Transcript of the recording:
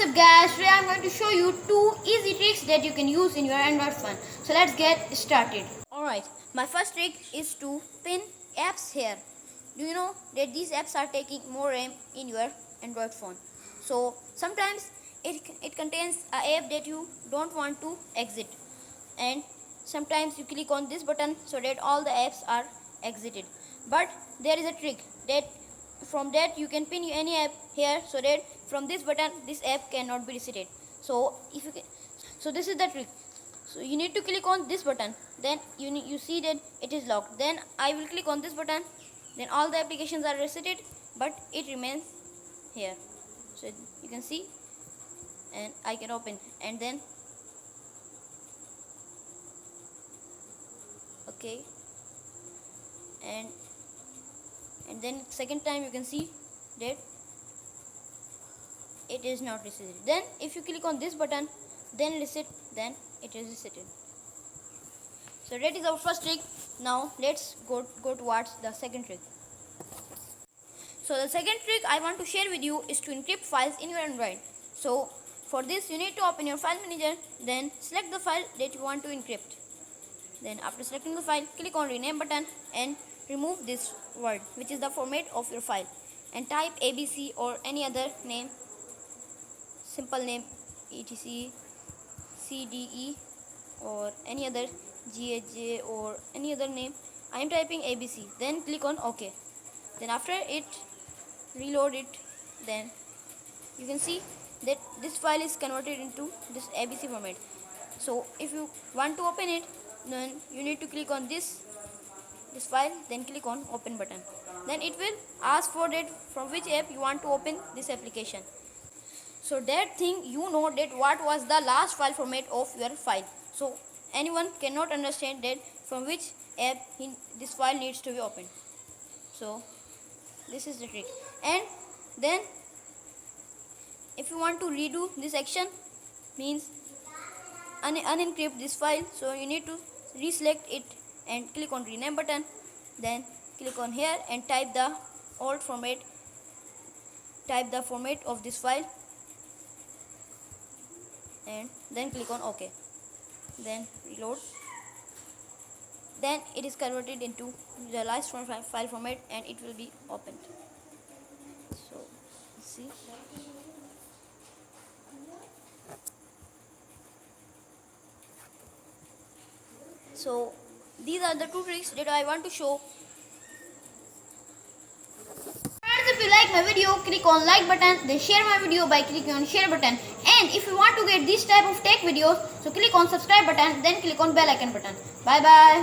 up guys, today I'm going to show you 2 easy tricks that you can use in your Android phone. So let's get started. Alright, my first trick is to pin apps here. Do you know that these apps are taking more RAM in your Android phone? So sometimes it contains an app that you don't want to exit, and sometimes you click on this button so that all the apps are exited. But there is a trick that from that you can pin any app here so that from this button this app cannot be resetted. So this is the trick. So you need to click on this button, then you see that it is locked. Then I will click on this button, then all the applications are resetted, but it remains here. So you can see, and I can open, and then okay, and then second time you can see that it is not resetted. Then if you click on this button, then reset, then it is resetted. So that is our first trick. Now let's go towards the second trick. So the second trick I want to share with you is to encrypt files in your Android. So for this you need to open your file manager, then select the file that you want to encrypt. Then after selecting the file, click on rename button and remove this word, which is the format of your file, and type ABC or any other name, simple name, etc, CDE or any other GHJ or any other name. I am typing ABC. Then click on OK. Then after it reload it, then you can see that this file is converted into this ABC format. So if you want to open it, then you need to click on this file, then click on open button. Then it will ask for that from which app you want to open this application. So that thing you know that what was the last file format of your file. So anyone cannot understand that from which app this file needs to be opened. So this is the trick. And then if you want to redo this action, means unencrypt this file, so you need to reselect it and click on rename button, then click on here and type the old format, type the format of this file, and then click on OK. Then reload, then it is converted into the last file format and it will be opened. So see, so these are the 2 tricks that I want to show. Friends, if you like my video, click on like button, then share my video by clicking on share button. And if you want to get this type of tech videos, so click on subscribe button, then click on bell icon button. Bye bye.